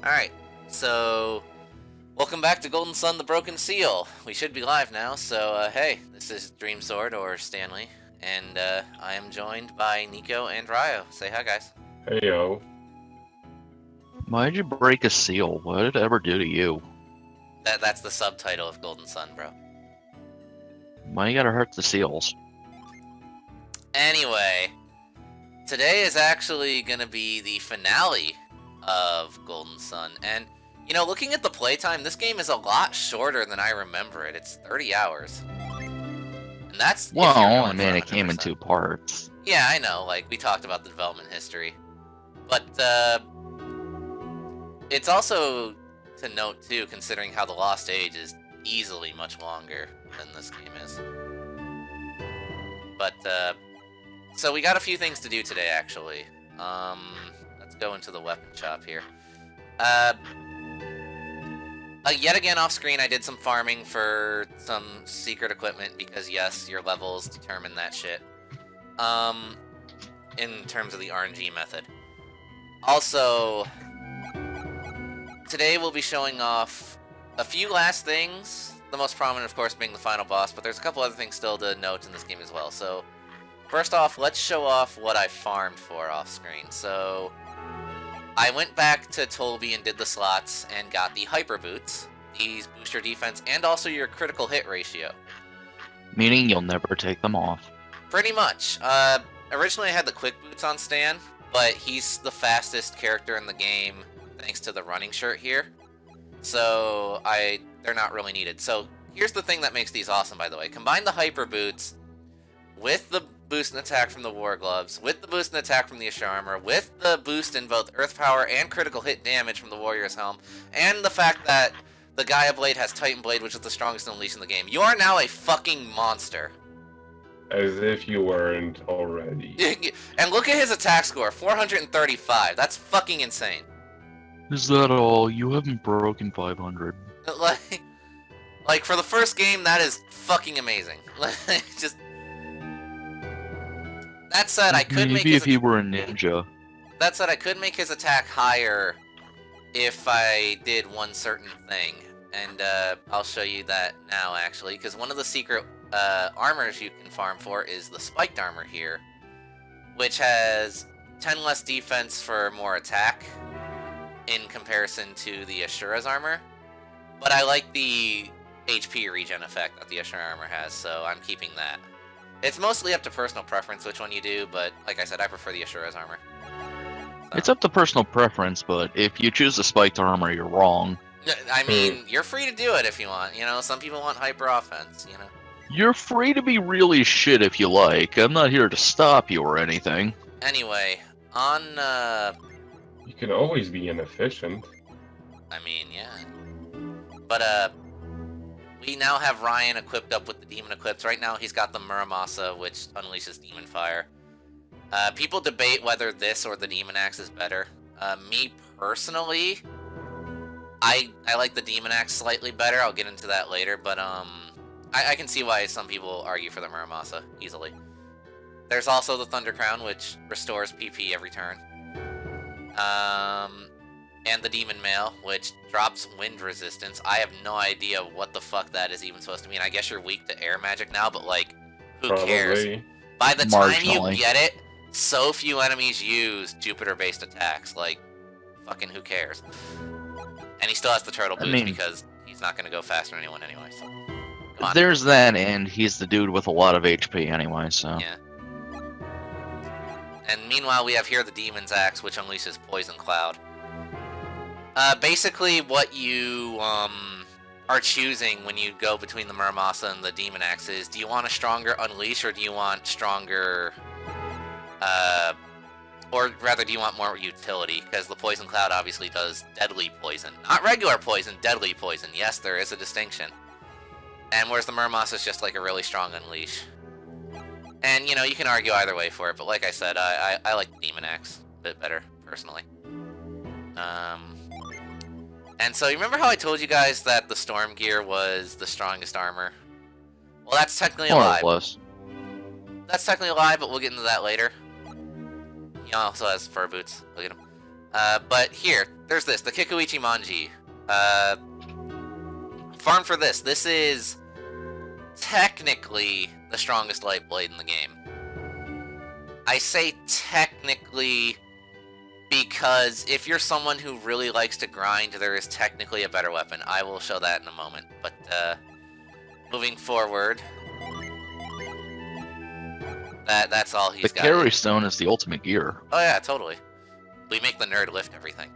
Alright, so welcome back to Golden Sun the Broken Seal. We should be live now, so hey, this is Dream Sword, or Stanley, and I am joined by Nico and Ryo. Say hi, guys. Hey yo. Why'd you break a seal? What did it ever do to you? That's the subtitle of Golden Sun, bro. Why you gotta hurt the seals? Anyway, today is actually gonna be the finale of Golden Sun, and you know, looking at the playtime, this game is a lot shorter than I remember it. It's 30 hours. And that's Well, if you're I going mean, for it came in 100%. 2 parts. Yeah, I know, like, we talked about the development history. But, it's also to note, too, considering how The Lost Age is easily much longer than this game is. But, so we got a few things to do today, actually. Let's go into the weapon shop here. Yet again off screen, I did some farming for some secret equipment, because yes, your levels determine that shit. In terms of the RNG method. Also, today we'll be showing off a few last things, the most prominent of course being the final boss, but there's a couple other things still to note in this game as well. So, first off, let's show off what I farmed for off screen. So, I went back to Tolby and did the slots and got the Hyper Boots. These boost your defense and also your critical hit ratio. Meaning you'll never take them off. Pretty much. Originally I had the Quick Boots on Stan, but he's the fastest character in the game thanks to the running shirt here. So they're not really needed. So here's the thing that makes these awesome, by the way. Combine the Hyper Boots with the boost in attack from the War Gloves, with the boost in attack from the Ashura Armor, with the boost in both Earth Power and critical hit damage from the Warrior's Helm, and the fact that the Gaia Blade has Titan Blade, which is the strongest Unleash in the game. You are now a fucking monster. As if you weren't already. And look at his attack score, 435. That's fucking insane. Is that all? You haven't broken 500. Like for the first game, that is fucking amazing. Just that said, I could make Maybe if he were a ninja. That said, I could make his attack higher if I did one certain thing, and I'll show you that now actually, because one of the secret armors you can farm for is the spiked armor here, which has 10 less defense for more attack in comparison to the Ashura's armor, but I like the HP regen effect that the Ashura armor has, so I'm keeping that. It's mostly up to personal preference which one you do, but like I said, I prefer the Ashura's armor. So. It's up to personal preference, but if you choose the spiked armor, you're wrong. I mean, you're free to do it if you want, you know, some people want hyper offense, you know. You're free to be really shit if you like. I'm not here to stop you or anything. Anyway, on, You can always be inefficient. I mean, yeah. But, we now have Ryan equipped up with the Demon Eclipse. Right now he's got the Muramasa, which unleashes Demon Fire. People debate whether this or the Demon Axe is better. Me personally, I like the Demon Axe slightly better. I'll get into that later, but I can see why some people argue for the Muramasa easily. There's also the Thunder Crown, which restores PP every turn. And the Demon Mail, which drops wind resistance. I have no idea what the fuck that is even supposed to mean. I guess you're weak to air magic now, but like, who cares? By the time you get it, so few enemies use Jupiter-based attacks. Like, fucking who cares? And he still has the turtle boots because he's not going to go faster than anyone anyway. So, there's that, and he's the dude with a lot of HP anyway, so. Yeah. And meanwhile, we have here the Demon's Axe, which unleashes Poison Cloud. Basically, what you are choosing when you go between the Muramasa and the Demon Axe is, do you want a stronger Unleash, or do you want stronger, or rather, do you want more utility? Because the Poison Cloud obviously does deadly poison. Not regular poison, deadly poison. Yes, there is a distinction. And whereas the Muramasa is just like a really strong Unleash. And, you know, you can argue either way for it, but like I said, I like the Demon Axe a bit better, personally. And so, you remember how I told you guys that the Storm Gear was the strongest armor? Well, that's technically a lie. That's technically a lie, but we'll get into that later. He also has fur boots. Look at him. But here, there's this, the Kikuichi Manji. Farm for this. This is technically the strongest light blade in the game. I say technically because if you're someone who really likes to grind, there is technically a better weapon. I will show that in a moment. But moving forward, that's all he's The got. carry stone is the ultimate gear. Oh yeah, totally. We make the nerd lift everything.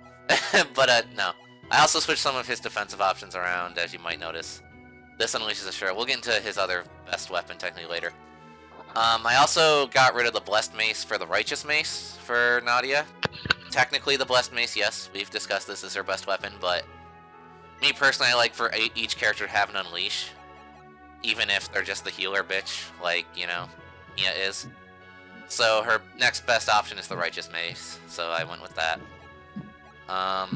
But no. I also switched some of his defensive options around, as you might notice. This unleashes a sure. We'll get into his other best weapon technically later. I also got rid of the Blessed Mace for the Righteous Mace for Nadia. Technically the Blessed Mace, yes, we've discussed this as her best weapon, but me personally, I like for each character to have an Unleash. Even if they're just the healer bitch, like, you know, Mia is. So her next best option is the Righteous Mace, so I went with that. I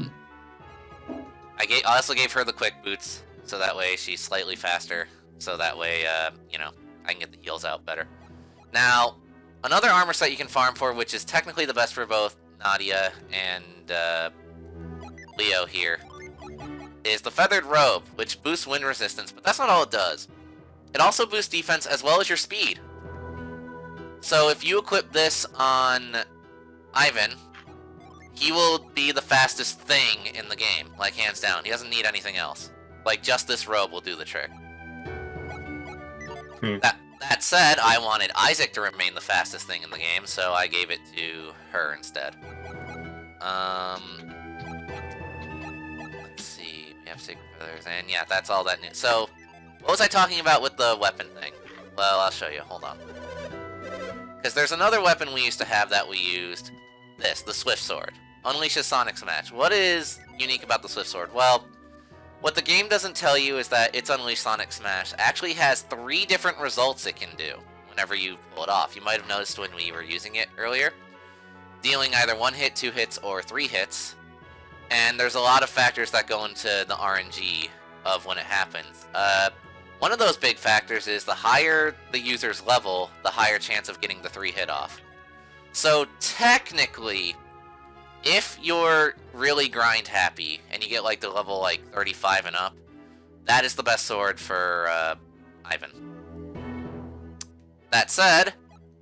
also gave her the Quick Boots, so that way she's slightly faster, so that way, you know, I can get the heals out better. Now, another armor set you can farm for, which is technically the best for both Nadia and Leo here, is the Feathered Robe, which boosts wind resistance, but that's not all it does. It also boosts defense as well as your speed. So if you equip this on Ivan, he will be the fastest thing in the game, like hands down. He doesn't need anything else. Like, just this robe will do the trick. That said, I wanted Isaac to remain the fastest thing in the game, so I gave it to her instead. Let's see, we have Sacred Feathers, and yeah, that's all that new. So, what was I talking about with the weapon thing? Well, I'll show you, hold on. Because there's another weapon we used to have that we used, this, the Swift Sword. Unleashes Sonic Smash. What is unique about the Swift Sword? Well, what the game doesn't tell you is that its Unleash Sonic Smash actually has 3 different results it can do whenever you pull it off. You might have noticed when we were using it earlier. Dealing either 1 hit, 2 hits, or 3 hits. And there's a lot of factors that go into the RNG of when it happens. One of those big factors is the higher the user's level, the higher chance of getting the 3 hit off. So technically, if you're really grind happy and you get like the level like 35 and up, that is the best sword for Ivan. That said,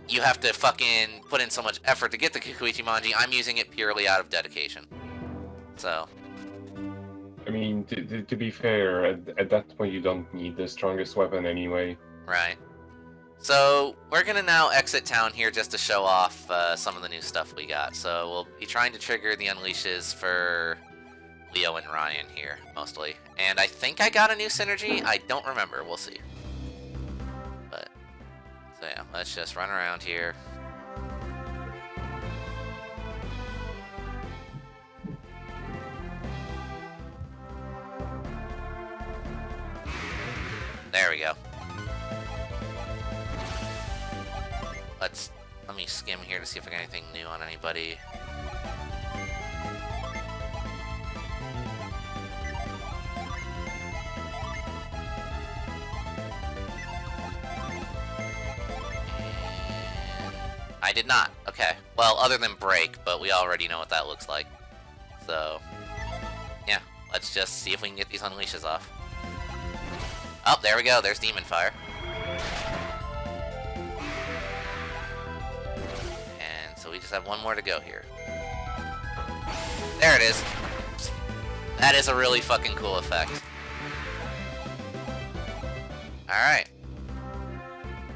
you have to fucking put in so much effort to get the Kikuichi Manji. I'm using it purely out of dedication. So, I mean, to be fair, at that point you don't need the strongest weapon anyway. right. So, we're gonna now exit town here just to show off some of the new stuff we got. So, we'll be trying to trigger the unleashes for Leo and Ryan here, mostly. And I think I got a new synergy? I don't remember, we'll see. But, so yeah, let's just run around here. There we go. Let me skim here to see if I got anything new on anybody. I did not. Okay. Well, other than break, but we already know what that looks like. So, yeah. Let's just see if we can get these unleashes off. Oh, there we go. There's Demon Fire. And so we just have one more to go here. There it is. That is a really fucking cool effect. Alright.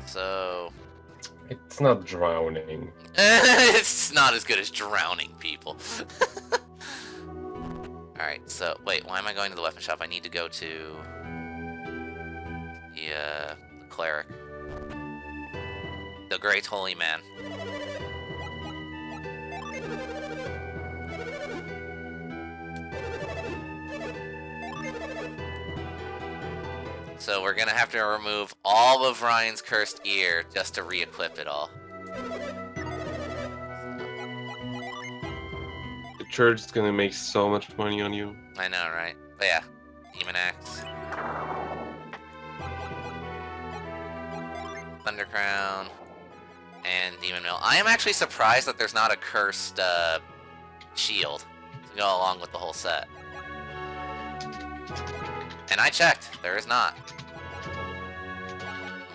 So... It's not drowning. It's not as good as drowning people. Alright, so... Wait, why am I going to the weapon shop? I need to go to... the cleric. The Great Holy Man. So we're gonna have to remove all of Ryan's cursed gear just to re-equip it all. The church is gonna make so much money on you. I know, right? But yeah, Demon Axe. Thunder Crown. And Demon Mill. I am actually surprised that there's not a cursed shield. to go along with the whole set. And I checked, there is not.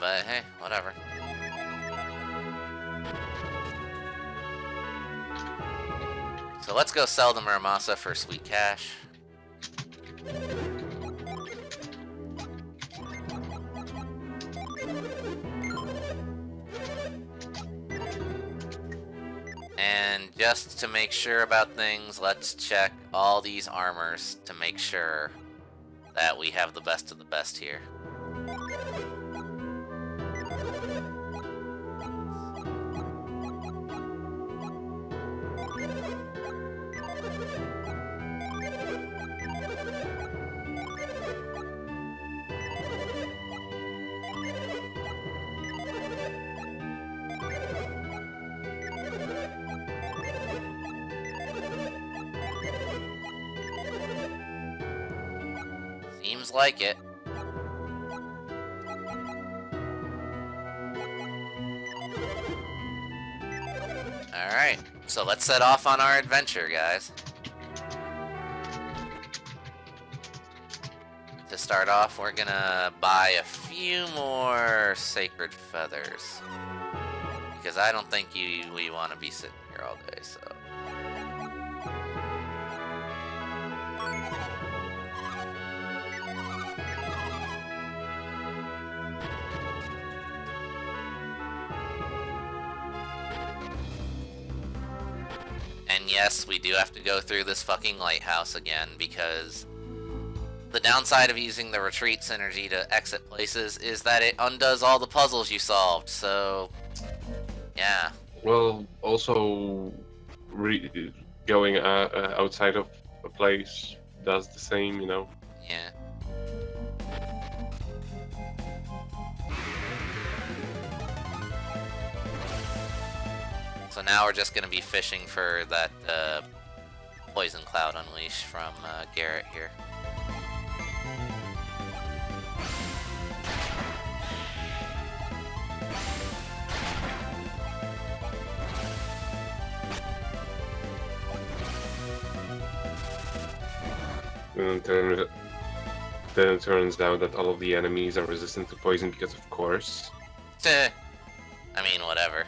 But hey, whatever. So let's go sell the Muramasa for sweet cash. And just to make sure about things, let's check all these armors to make sure that we have the best of the best here. Seems like it. Alright, so let's set off on our adventure, guys. To start off, we're gonna buy a few more sacred feathers. Because I don't think we want to be sitting here all day, so... And yes, we do have to go through this fucking lighthouse again, because the downside of using the retreat synergy to exit places is that it undoes all the puzzles you solved, so... yeah. Well, also, going outside of a place does the same, you know? Yeah. So now we're just gonna be fishing for that poison cloud unleash from Garrett here. And then it turns out that all of the enemies are resistant to poison because of course. I mean, whatever.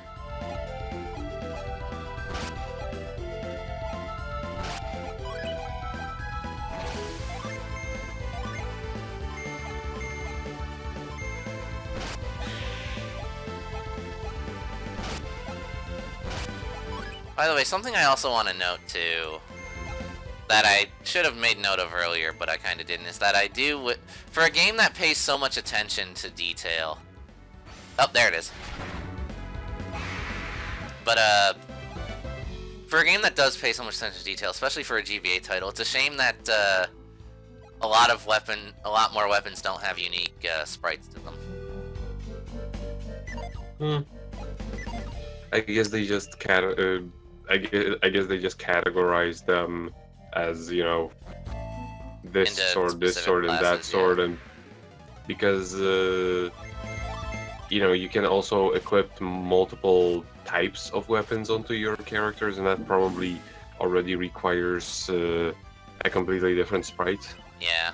By the way, something I also want to note too, that I should have made note of earlier, but I kind of didn't, is that I do, for a game that pays so much attention to detail. Oh, there it is. But, for a game that does pay so much attention to detail, especially for a GBA title, it's a shame that, a lot more weapons don't have unique, sprites to them. I guess they just I guess they just categorize them as, you know, this Into sword, this specific sword, and that classes, sword, yeah. and because you know, you can also equip multiple types of weapons onto your characters, and that probably already requires a completely different sprite. Yeah.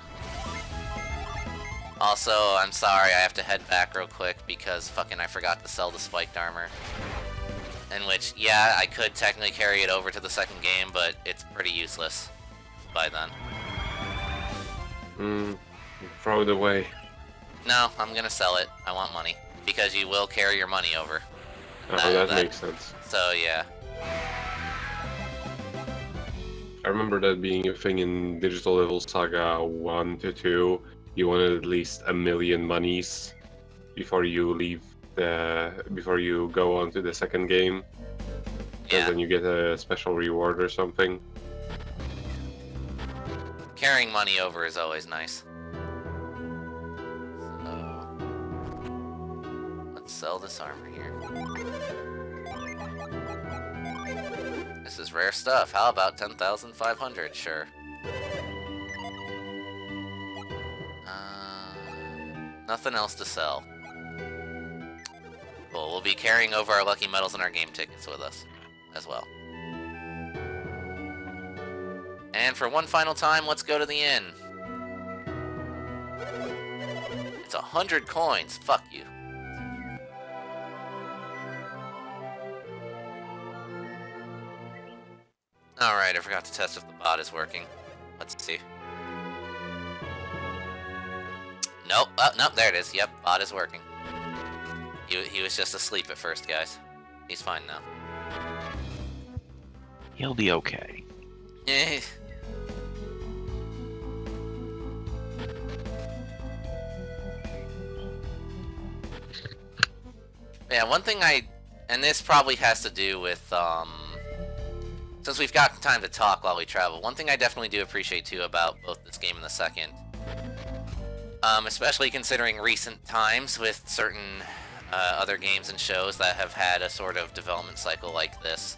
Also, I'm sorry, I have to head back real quick because fucking I forgot to sell the spiked armor. In which, yeah, I could technically carry it over to the second game, but it's pretty useless by then. Throw it away. No, I'm gonna sell it. I want money. Because you will carry your money over. Oh, that makes sense. So, yeah. I remember that being a thing in Digital Devil Saga 1 to 2. You wanted at least 1 million monies before you leave before you go on to the second game. Because Yeah. then you get a special reward or something. Carrying money over is always nice. So... let's sell this armor here. This is rare stuff. How about 10,500? Sure. Nothing else to sell. Cool, we'll be carrying over our lucky medals and our game tickets with us as well. And for one final time, let's go to the inn. It's 100 coins. Fuck you. Alright, I forgot to test if the bot is working. Let's see. Nope. Oh, nope, there it is. Yep, bot is working. He was just asleep at first, guys. He's fine now. He'll be okay. Eh. Yeah, one thing and this probably has to do with, since we've got time to talk while we travel, one thing I definitely do appreciate too about both this game and the second, especially considering recent times with certain other games and shows that have had a sort of development cycle like this.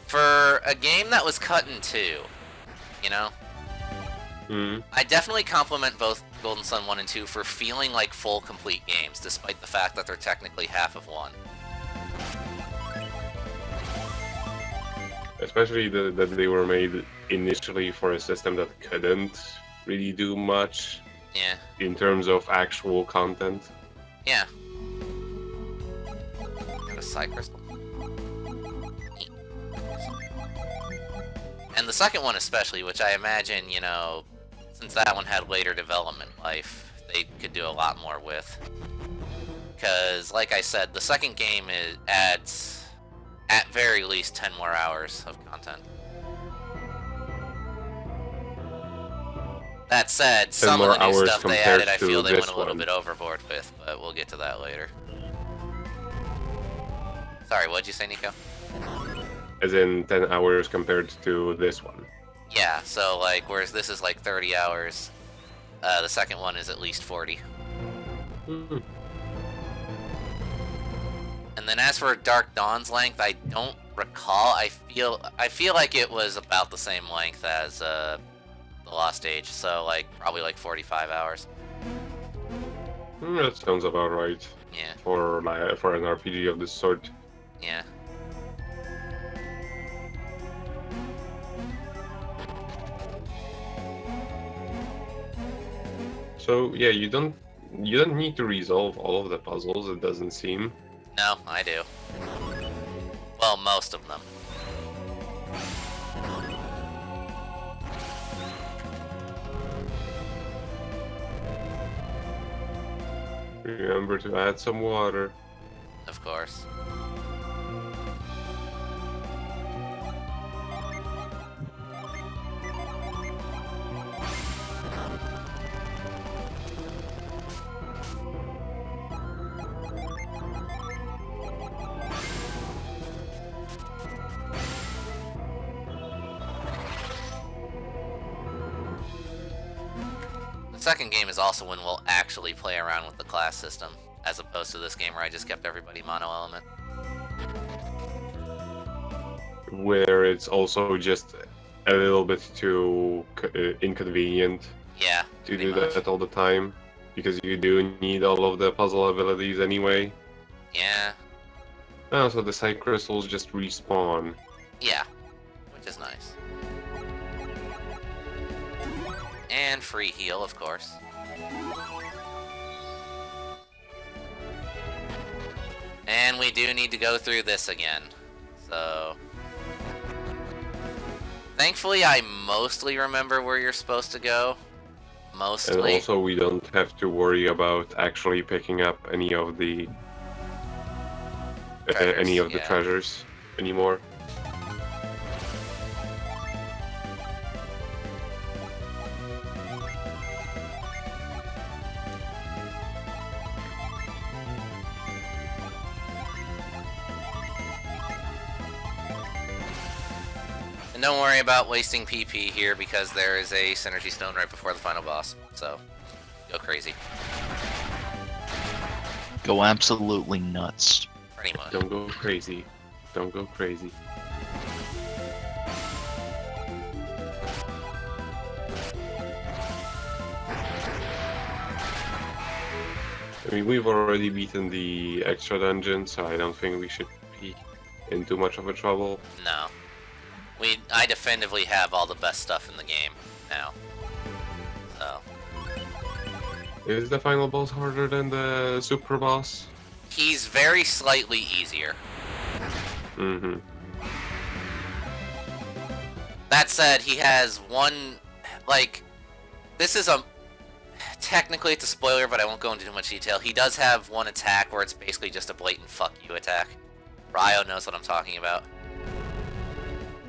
For a game that was cut in two, you know? I definitely compliment both Golden Sun 1 and 2 for feeling like full, complete games, despite the fact that they're technically half of one. Especially that they were made initially for a system that couldn't really do much Yeah. in terms of actual content. Yeah. Got a side crystal. Neat. And the second one especially, which I imagine, you know, since that one had later development life, they could do a lot more with. Because, like I said, the second game adds, at very least, 10 more hours of content. That said, some of the new stuff they added, I feel they went a little bit overboard with, but we'll get to that later. Sorry, what'd you say, Nico? As in 10 hours compared to this one. Yeah, so, like, whereas this is like 30 hours, the second one is at least 40. Mhm. And then as for Dark Dawn's length, I don't recall. I feel like it was about the same length as The Lost Age, so like probably like 45 hours. That sounds about right Yeah, for an RPG of this sort. yeah. So yeah, you don't need to resolve all of the puzzles, it doesn't seem. No, I do. Well, most of them. Remember to add some water. Of course. The second game is also when we'll actually play around with the class system, as opposed to this game where I just kept everybody mono element. Where it's also just a little bit too inconvenient Yeah, to pretty do much. that all the time, because you do need all of the puzzle abilities anyway. Yeah, Oh, so the side crystals just respawn. yeah, which is nice. And free heal, of course. And we do need to go through this again, so... Thankfully, I mostly remember where you're supposed to go. And Mostly. also we don't have to worry about actually picking up any of the Yeah. treasures anymore. And don't worry about wasting PP here because there is a Synergy Stone right before the final boss. So, go crazy. Go absolutely nuts. Pretty much. Don't go crazy. Don't go crazy. I mean, we've already beaten the extra dungeon, so I don't think we should be in too much of a trouble. No. I definitively have all the best stuff in the game now. So Is the final boss harder than the super boss? he's very slightly easier. Mm-hmm. That said, he has one, like, this is a, technically it's a spoiler, but I won't go into too much detail. He does have one attack where it's basically just a blatant fuck you attack. Ryo knows what I'm talking about.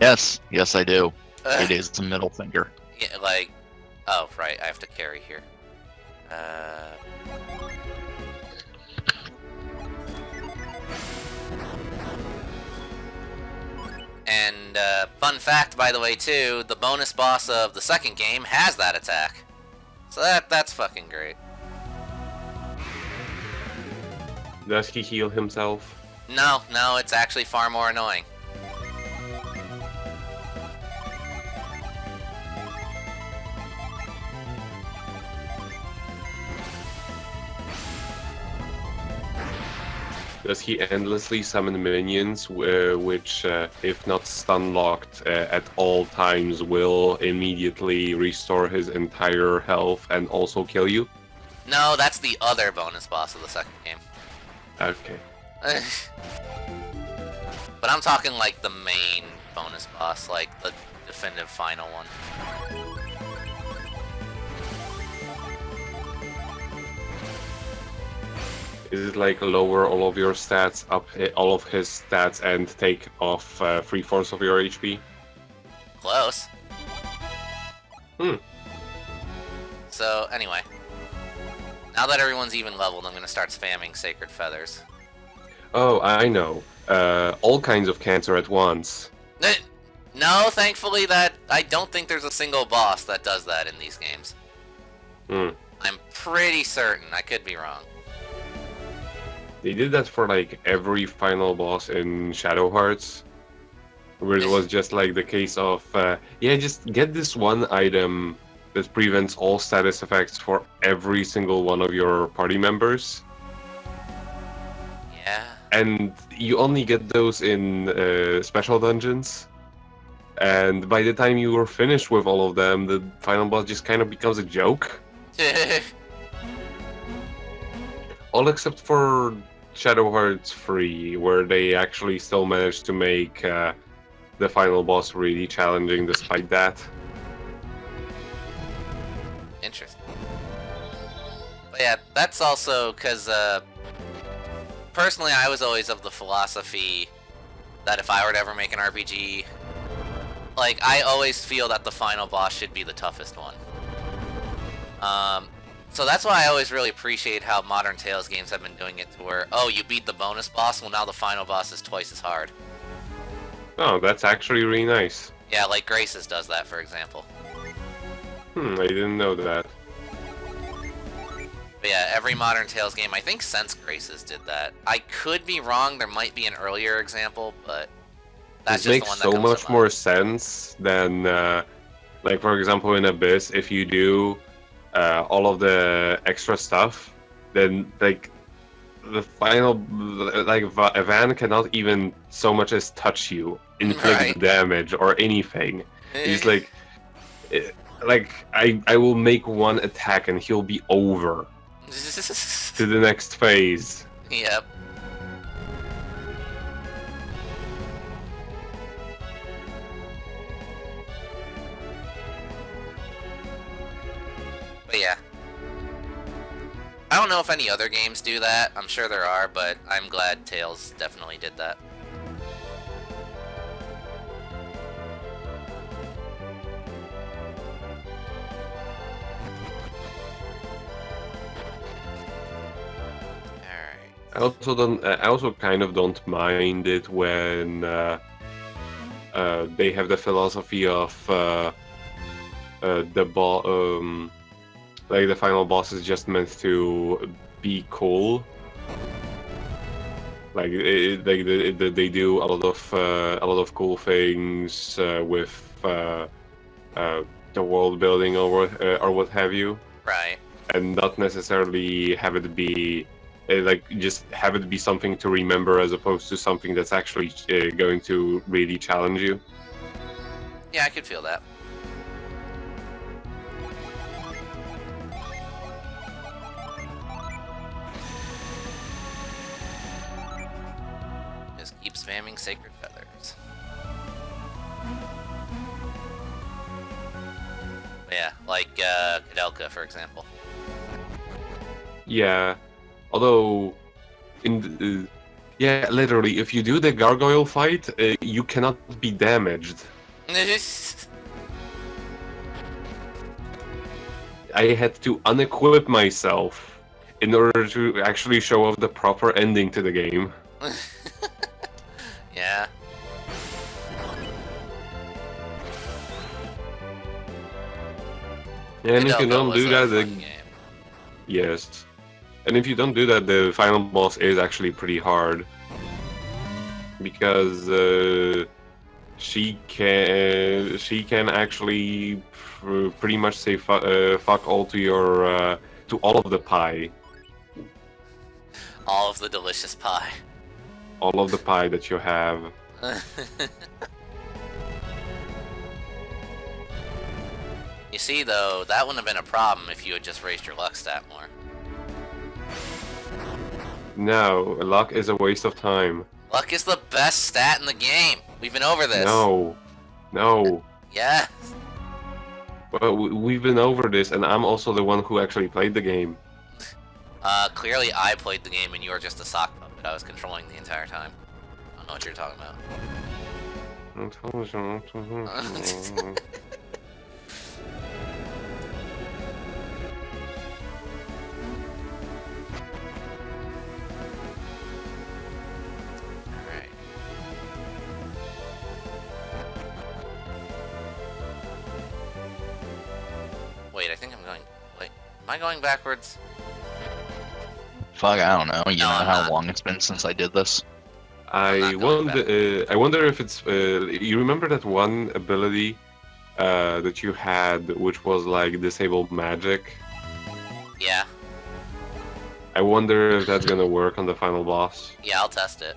Yes, I do. It is a middle finger. Yeah, like, oh, right, I have to carry here. And, fun fact, by the way, too, the bonus boss of the second game has that attack. So that's fucking great. Does he heal himself? No, it's actually far more annoying. Does he endlessly summon minions, which, if not stun-locked at all times, will immediately restore his entire health and also kill you? No, that's the other bonus boss of the second game. Okay. But I'm talking like the main bonus boss, like the definitive final one. Is it like lower all of your stats, up all of his stats, and take off 3/4 of your HP? Close. Hmm. So, anyway. Now that everyone's even leveled, I'm gonna start spamming Sacred Feathers. Oh, I know. All kinds of cancer at once. No, thankfully I don't think there's a single boss that does that in these games. Hmm. I'm pretty certain. I could be wrong. They did that for like every final boss in Shadow Hearts, where it was just like the case of, yeah, just get this one item that prevents all status effects for every single one of your party members, Yeah. and you only get those in special dungeons. And by the time you were finished with all of them, the final boss just kind of becomes a joke. All except for Shadow Hearts 3, where they actually still managed to make the final boss really challenging despite that. Interesting. But yeah, that's also because, personally, I was always of the philosophy that if I were to ever make an RPG, like, I always feel that the final boss should be the toughest one. So that's why I always really appreciate how modern Tales games have been doing it to where, oh, you beat the bonus boss, well now the final boss is twice as hard. Oh, that's actually really nice. Yeah, like Graces does that, for example. I didn't know that. But yeah, every modern Tales game, I think since Graces did that. I could be wrong, there might be an earlier example, but that's It just the makes one that so comes much to mind. more sense than, like, for example, in Abyss, if you do all of the extra stuff, then, like, the final, like, Van cannot even so much as touch you, inflict Right. damage or anything. He's like, I will make one attack and he'll be over to the next phase. Yep. But yeah. I don't know if any other games do that. I'm sure there are, but I'm glad Tales definitely did that. Alright. I also kind of don't mind it when they have the philosophy of like the final boss is just meant to be cool. Like they do a lot of cool things with the world building or what have you, Right. and not necessarily have it be like just have it be something to remember as opposed to something that's actually going to really challenge you. Yeah, I could feel that. Just keep spamming Sacred Feathers. Yeah, like Kadelka, for example. Yeah, although yeah, literally, if you do the gargoyle fight, you cannot be damaged. I had to unequip myself in order to actually show off the proper ending to the game. Yeah. And if you Kadelka don't was do a that, the fun game. yes. And if you don't do that, the final boss is actually pretty hard. Because she can actually pretty much say fuck all to your to all of the pie, All of the delicious pie. all of the pie that you have. You see, though, that wouldn't have been a problem if you had just raised your luck stat more. No, luck is a waste of time. Luck is the best stat in the game. We've been over this. No. Yeah. Well, we've been over this, and I'm also the one who actually played the game. Clearly I played the game and you were just a sock puppet. I was controlling the entire time. I don't know what you're talking about. Alright. Wait, I think I'm going... Wait, am I going backwards? Fuck, I don't know. You No, know I'm how not. long it's been since I did this? I'm not going I wonder if it's. You remember that one ability that you had, which was like disable magic? Yeah. I wonder if that's gonna work on the final boss. Yeah, I'll test it.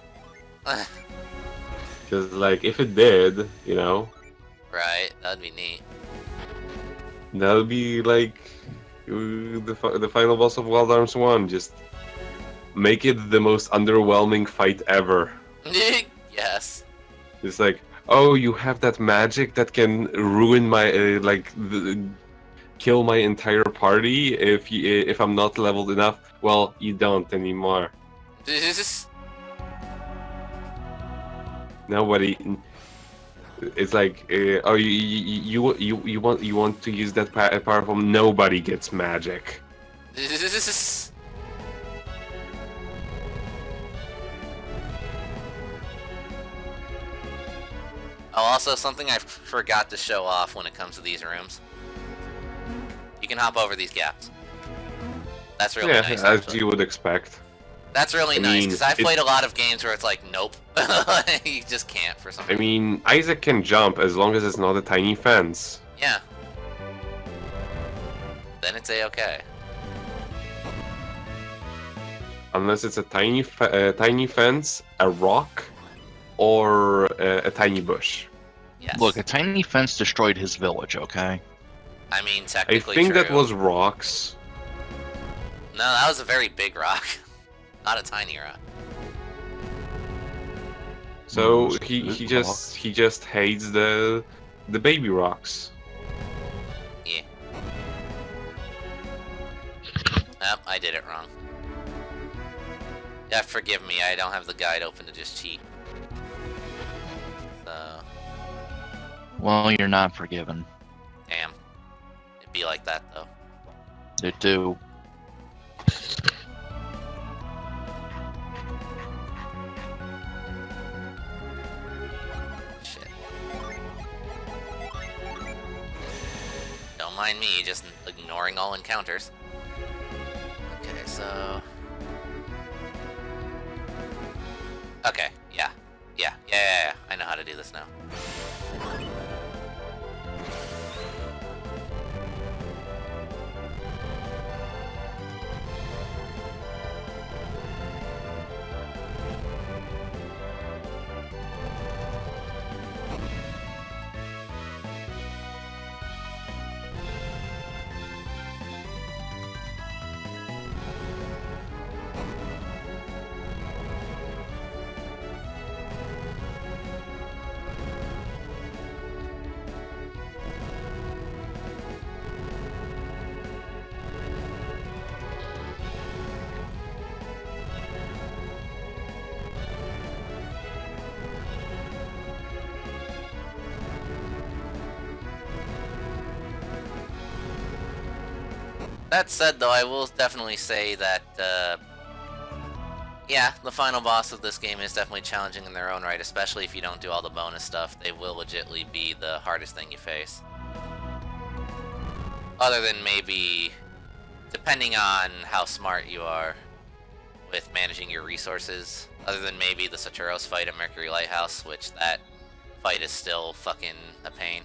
Because like, if it did, you know, Right, that'd be neat. that would be like the final boss of Wild Arms 1. Just make it the most underwhelming fight ever. Yes. It's like, oh, you have that magic that can ruin my kill my entire party if I'm not leveled enough. Well, you don't anymore. Nobody. It's like, oh, you want to use that powerful. Nobody gets magic. Oh, also something I forgot to show off when it comes to these rooms. You can hop over these gaps. That's really Yeah, nice. as actually. you would expect. That's really I nice mean, because I've it- played a lot of games where it's like, nope, you just can't for some I reason. mean, Isaac can jump as long as it's not a tiny fence. Yeah. Then it's a-okay. Unless it's a tiny fence, a rock, or a tiny bush. Yes. Look, a tiny fence destroyed his village, okay? I mean, I technically think that true. was rocks. No, that was a very big rock. Not a tiny rock. So Most he of it just hates the baby rocks. Yeah. Yep, I did it wrong. Yeah, forgive me, I don't have the guide open to just cheat. So, Well, you're not forgiven. damn. It'd be like that, though. They do. Shit. Don't mind me, just ignoring all encounters. Okay, so... Okay, yeah. Yeah. I know how to do this now. That said, though, I will definitely say that, yeah, the final boss of this game is definitely challenging in their own right, especially if you don't do all the bonus stuff. They will legitimately be the hardest thing you face. Other than maybe, depending on how smart you are with managing your resources, other than maybe the Saturos fight at Mercury Lighthouse, which that fight is still fucking a pain.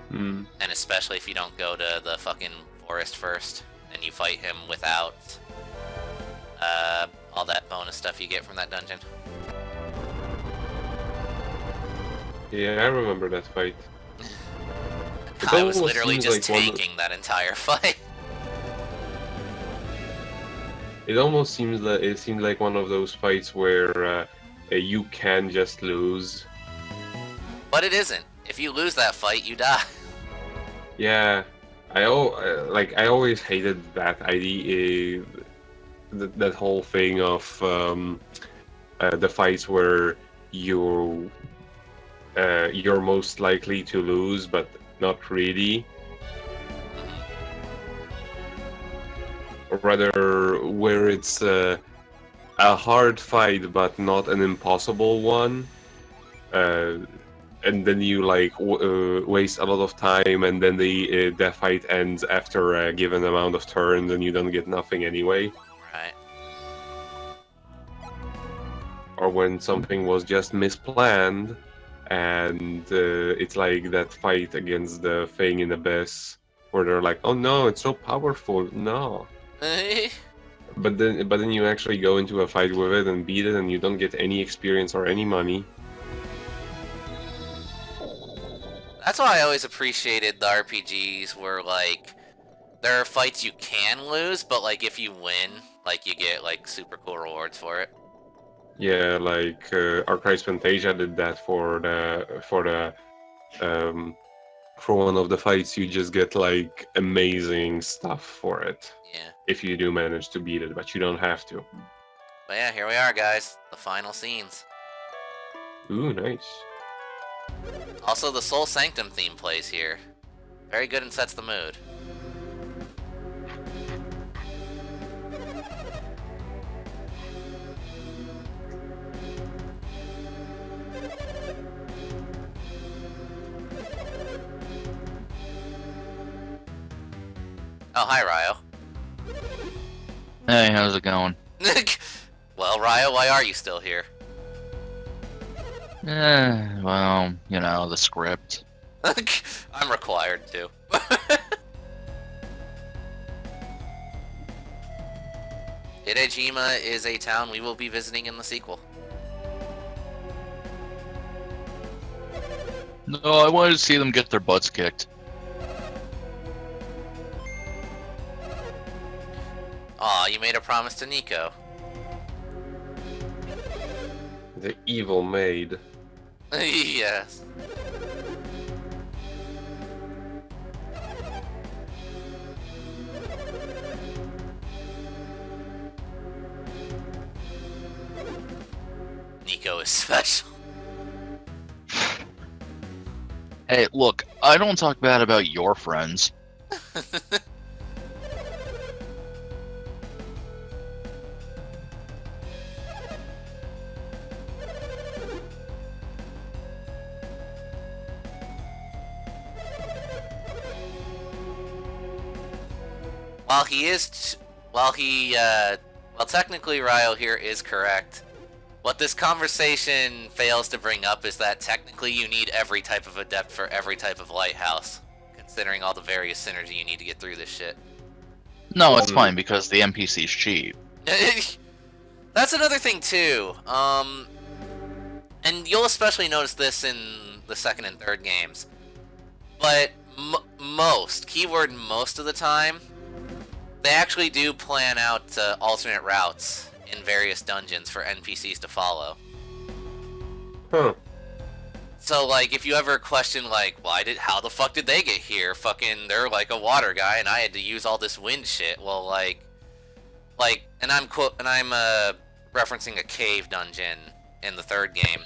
Hmm. And especially if you don't go to the fucking forest first, and you fight him without all that bonus stuff you get from that dungeon. Yeah, I remember that fight. I was almost literally seems just like one- tanking that entire fight. It almost seems like it seemed like one of those fights where you can just lose. But it isn't. If you lose that fight, you die. Yeah, I always hated that idea, that whole thing of the fights where you're most likely to lose, but not really. Or rather, where it's a hard fight but not an impossible one. And then you like waste a lot of time, and then the fight ends after a given amount of turns, and you don't get nothing anyway. Right. Or when something was just misplanned, and it's like that fight against the thing in Abyss, where they're like, "Oh no, it's so powerful." No, but then you actually go into a fight with it and beat it, and you don't get any experience or any money. That's why I always appreciated the RPGs where, like, there are fights you can lose, but, like, if you win, like, you get, like, super cool rewards for it. Yeah, like Archives Fantasia did that for one of the fights. You just get like amazing stuff for it Yeah. if you do manage to beat it, but you don't have to. But yeah, here we are, guys. The final scenes. Ooh, nice. Also, the Soul Sanctum theme plays here. Very good and sets the mood. Oh, hi, Ryo. Hey, how's it going? Well, Ryo, why are you still here? Well, you know, the script. I'm required to. Hidejima is a town we will be visiting in the sequel. No, I wanted to see them get their butts kicked. Aw, you made a promise to Nico. The evil maid. Yes. Nico is special. Hey, look, I don't talk bad about your friends. Well, technically Ryo here is correct. What this conversation fails to bring up is that technically you need every type of adept for every type of lighthouse, considering all the various synergy you need to get through this shit. No, it's fine because the NPC's cheap. That's another thing too. And you'll especially notice this in the second and third games. But most, keyword most of the time, they actually do plan out alternate routes in various dungeons for NPCs to follow. Huh. So, like, if you ever question, like, how the fuck did they get here? Fucking, they're like a water guy, and I had to use all this wind shit. Well, and I'm referencing a cave dungeon in the third game,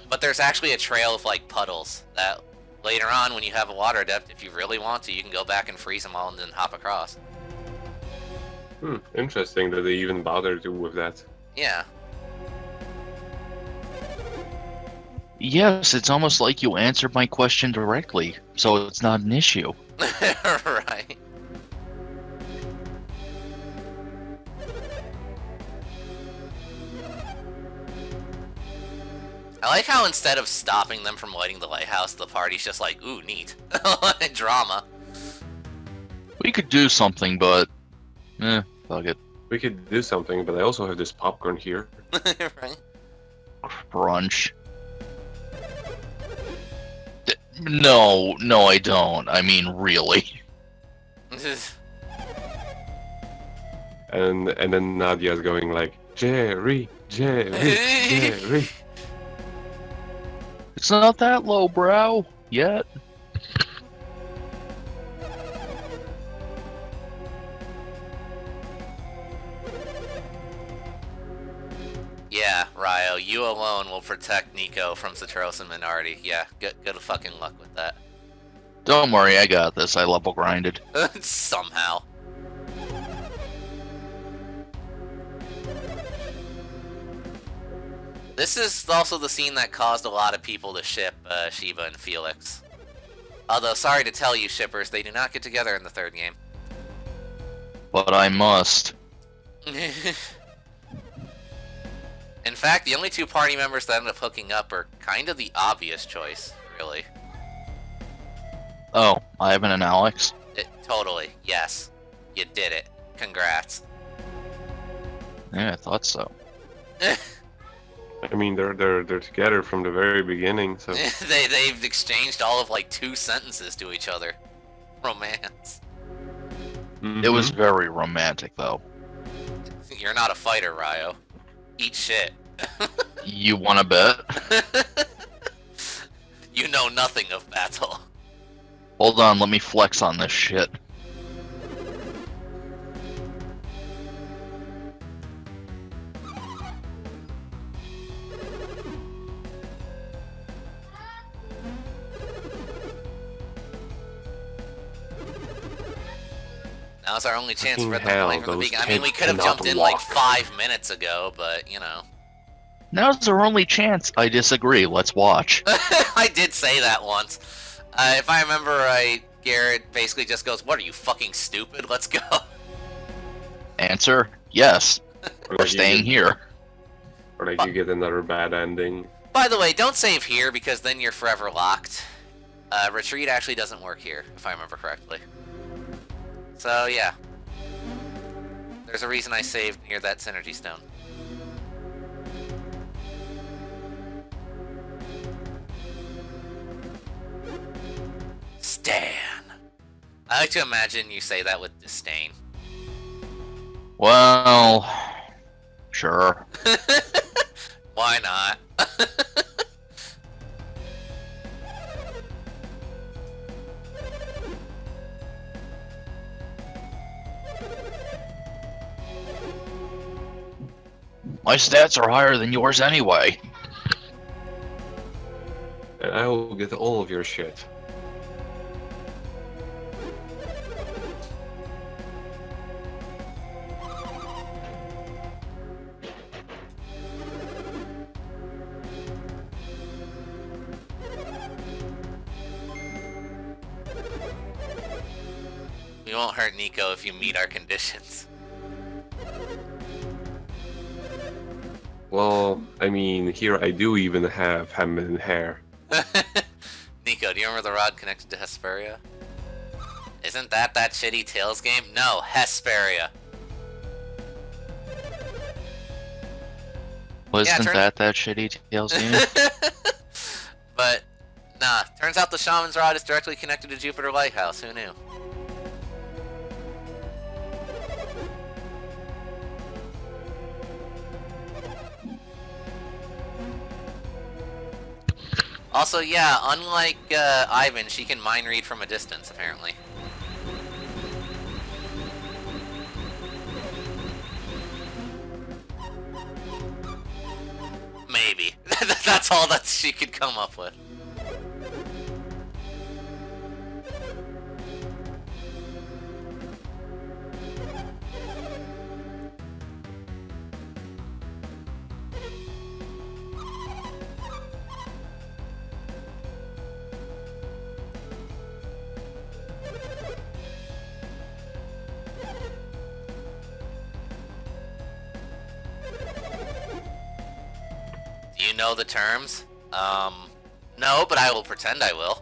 but there's actually a trail of like puddles that later on, when you have a water adept, if you really want to, you can go back and freeze them all and then hop across. Interesting that they even bothered to with that. Yeah. Yes, it's almost like you answered my question directly, so it's not an issue. Right. I like how instead of stopping them from lighting the lighthouse, the party's just like, ooh, neat. Drama. We could do something, but... fuck it. We could do something, but I also have this popcorn here. Right? Brunch. No, I don't. I mean, really. And then Nadia's going like, Jerry. It's not that low, brow. Yet. Yeah, Ryo, you alone will protect Nico from Citros and Minardi. Yeah, good fucking luck with that. Don't worry, I got this. I level grinded. Somehow. This is also the scene that caused a lot of people to ship Shiva and Felix. Although, sorry to tell you, shippers, they do not get together in the third game. But I must. In fact, the only two party members that end up hooking up are kind of the obvious choice, really. Oh, Ivan and Alex? Totally, yes. You did it. Congrats. Yeah, I thought so. I mean, they're together from the very beginning, so... They've exchanged all of like 2 sentences to each other. Romance. It was very romantic, though. You're not a fighter, Ryo. Eat shit. You wanna bet? You know nothing of battle. Hold on, let me flex on this shit. Now's our only chance to Fucking rid them away hell, from the those beacon. I mean, we kids could have cannot jumped in like walk. 5 minutes ago, but, you know. Now's our only chance. I disagree. Let's watch. I did say that once. If I remember right, Garrett basically just goes, "What are you, fucking stupid? Let's go." Answer: yes. Or We're like you staying get- here. Or like you get another bad ending. By the way, don't save here because then you're forever locked. Retreat actually doesn't work here, if I remember correctly. So, yeah. There's a reason I saved near that Synergy Stone. Stan. I like to imagine you say that with disdain. Well, sure. Why not? My stats are higher than yours anyway. And I will get all of your shit. We won't hurt Nico if you meet our conditions. Well, I mean, here I do even have ham and hair. Nico, do you remember the rod connected to Hesperia? Isn't that shitty Tails game? No, Hesperia. Wasn't turn- that shitty Tails game? But, nah, turns out the Shaman's Rod is directly connected to Jupiter Lighthouse, who knew? Also, yeah, unlike Ivan, she can mind read from a distance, apparently. Maybe. That's all that she could come up with. know the terms? No, but I will pretend I will.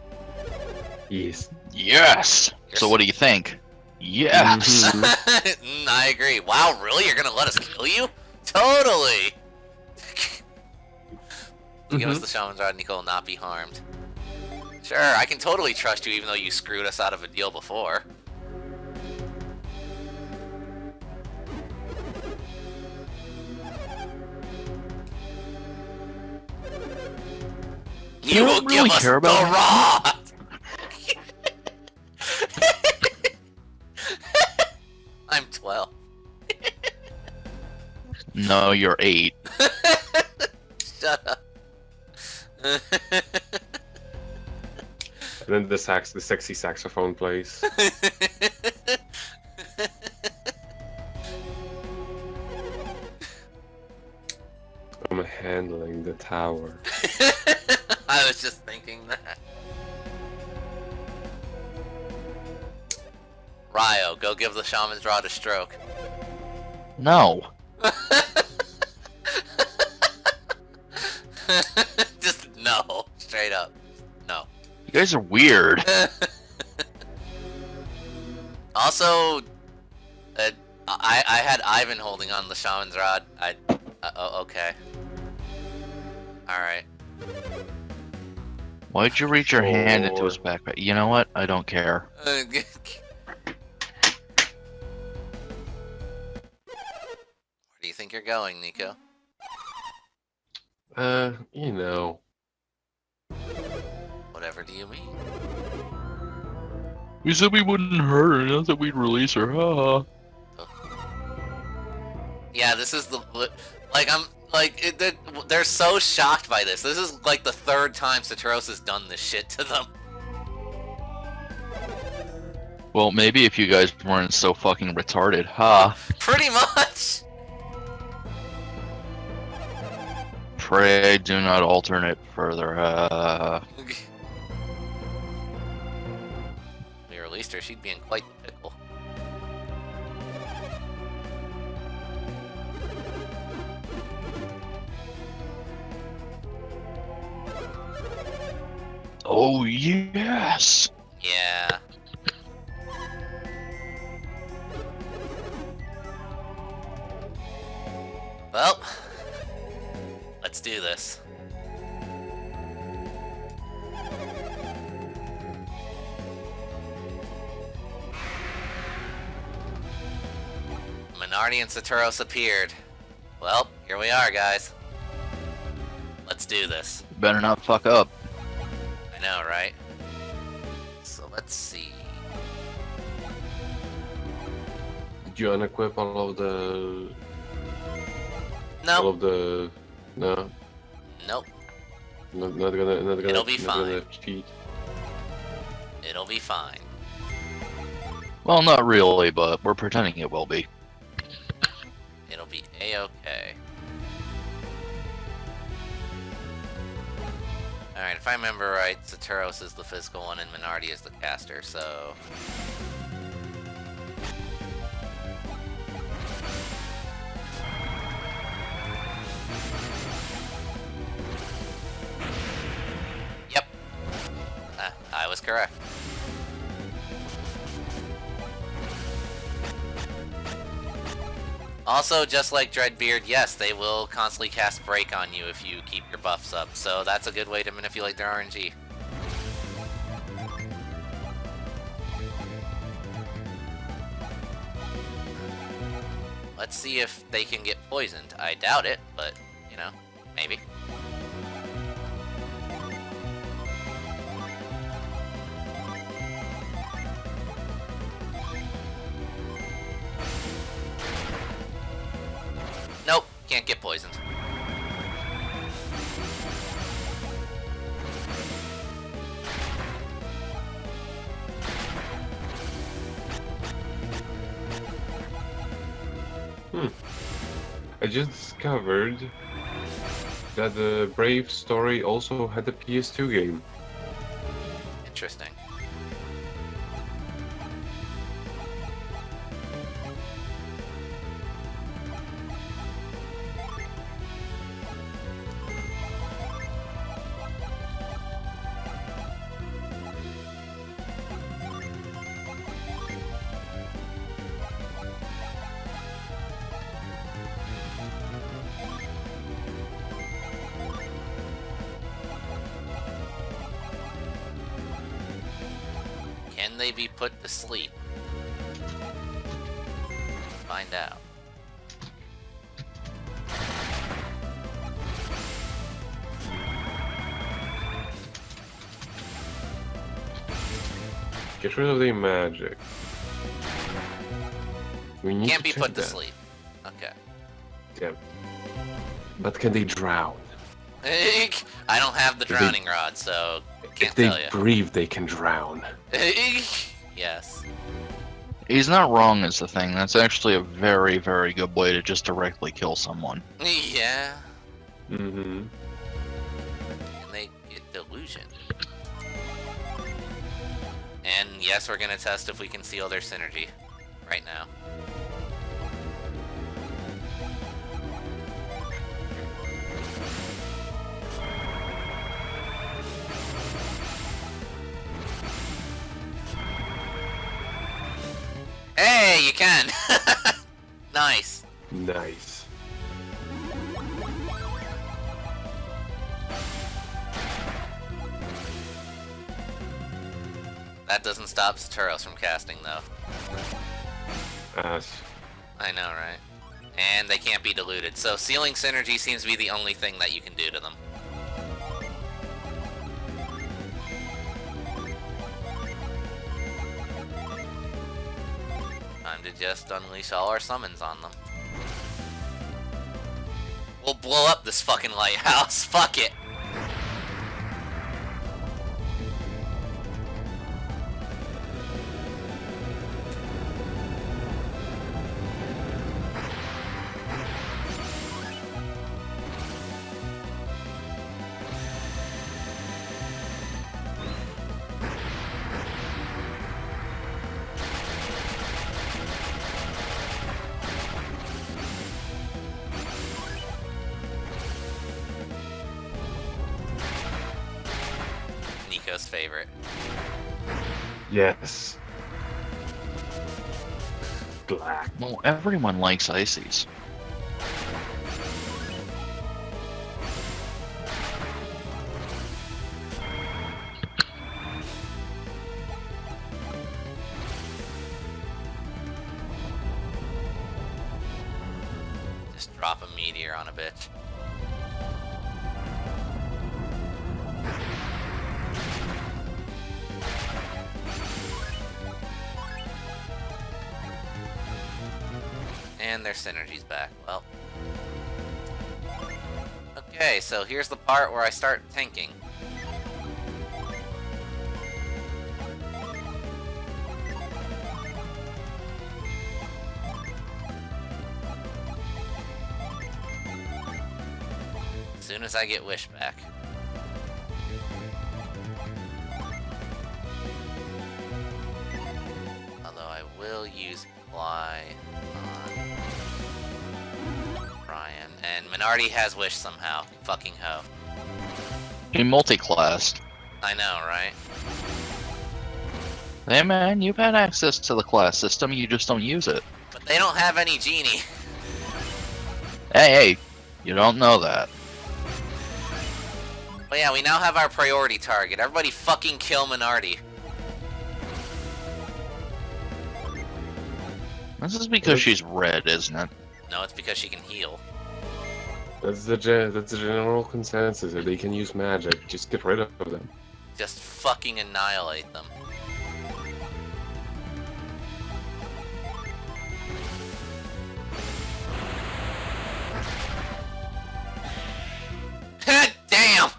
Yes. Yes. You're So what do you think? Yes. I agree. Wow, really? You're gonna let us kill you? Totally! Give us the Shaman's Rod, Nico will not be harmed. Sure, I can totally trust you even though you screwed us out of a deal before. You will don't really give us care the about rod! I'm 12. No, you're 8. Shut up. And then the sexy saxophone plays. I'm handling the tower. I was just thinking that. Ryo, go give the Shaman's Rod a stroke. No. Just no. Straight up. No. You guys are weird. Also, I had Ivan holding on the Shaman's Rod. Oh, okay. Alright. Why'd you reach your hand into his backpack? You know what? I don't care. Where do you think you're going, Nico? You know. Whatever do you mean? We said we wouldn't hurt her, not that we'd release her. Haha. Yeah, this is the like I'm like they're so shocked by this. This is like the third time Saturos has done this shit to them. Well, maybe if you guys weren't so fucking retarded, huh? Pretty much. Pray do not alternate further. We released her. She'd be in quite the pickle. Oh yes. Yeah. Well, let's do this. Minardi and Saturos appeared. Well, here we are, guys. Let's do this. Better not fuck up. I know, right? So let's see. Did you unequip all of the... No. All of the... No? Nope. Not gonna It'll be not gonna fine. cheat. It'll be fine. Well, not really, but we're pretending it will be. It'll be a-okay. Alright, if I remember right, Saturos is the physical one and Minardi is the caster, so... Yep. I was correct. Also, just like Dreadbeard, yes, they will constantly cast Break on you if you keep your buffs up, so that's a good way to manipulate their RNG. Let's see if they can get poisoned. I doubt it, but, you know, maybe. Nope, can't get poisoned. I just discovered that the Brave story also had a PS2 game. Interesting. Can they be put to sleep? Find out. Get rid of the magic. We need Can't to be check put to that. sleep. Okay. Yeah. But can they drown? I don't have the If they- drowning rod, so can't If they tell you. breathe, they can drown. Yes. He's not wrong is the thing. That's actually a very, very good way to just directly kill someone. Yeah. Mm-hmm. And they get delusion. And yes, we're gonna test if we can seal their synergy right now. Hey, you can! Nice. Nice. That doesn't stop Saturos from casting, though. As I know, right? And they can't be diluted, so sealing synergy seems to be the only thing that you can do to them. Time to just unleash all our summons on them. We'll blow up this fucking lighthouse, fuck it! Nico's favorite. yes. Black. Well, everyone likes ices. Just drop a meteor on a bitch. And their synergy's back. Well. Okay, so here's the part where I start tanking. As soon as I get Wish back. Although I will use Ply on Ryan. And Minardi has Wish somehow. Fucking hoe. He multi-classed. I know, right? Hey man, you've had access to the class system, you just don't use it. But they don't have any genie. Hey, you don't know that. But yeah, we now have our priority target. Everybody fucking kill Minardi. This is because she's red, isn't it? No, it's because she can heal. That's the general consensus. If they can use magic, just get rid of them. Just fucking annihilate them. Damn!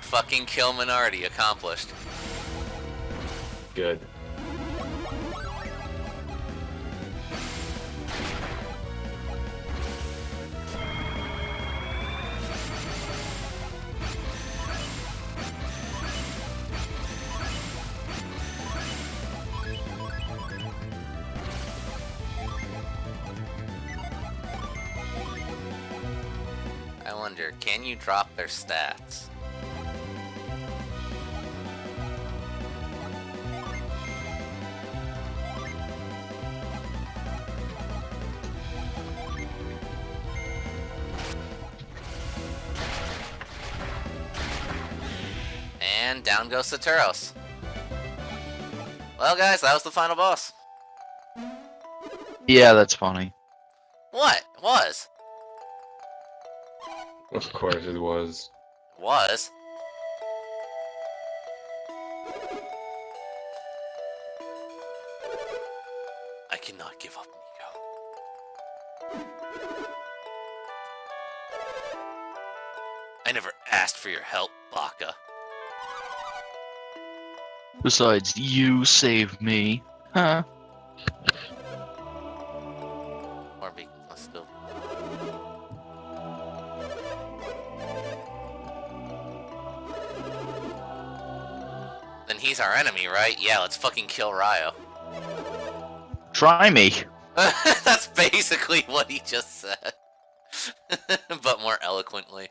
Fucking kill Minardi accomplished. Good. I wonder, can you drop their stats? And down goes Saturos. Well, guys, that was the final boss. Yeah, that's funny. What? It was. Of course it was. It was. I cannot give up, Nico. I never asked for your help, Baka. Besides, you saved me. Huh? Or beacons must still. Then he's our enemy, right? Yeah, let's fucking kill Ryo. Try me. That's basically what he just said. But more eloquently.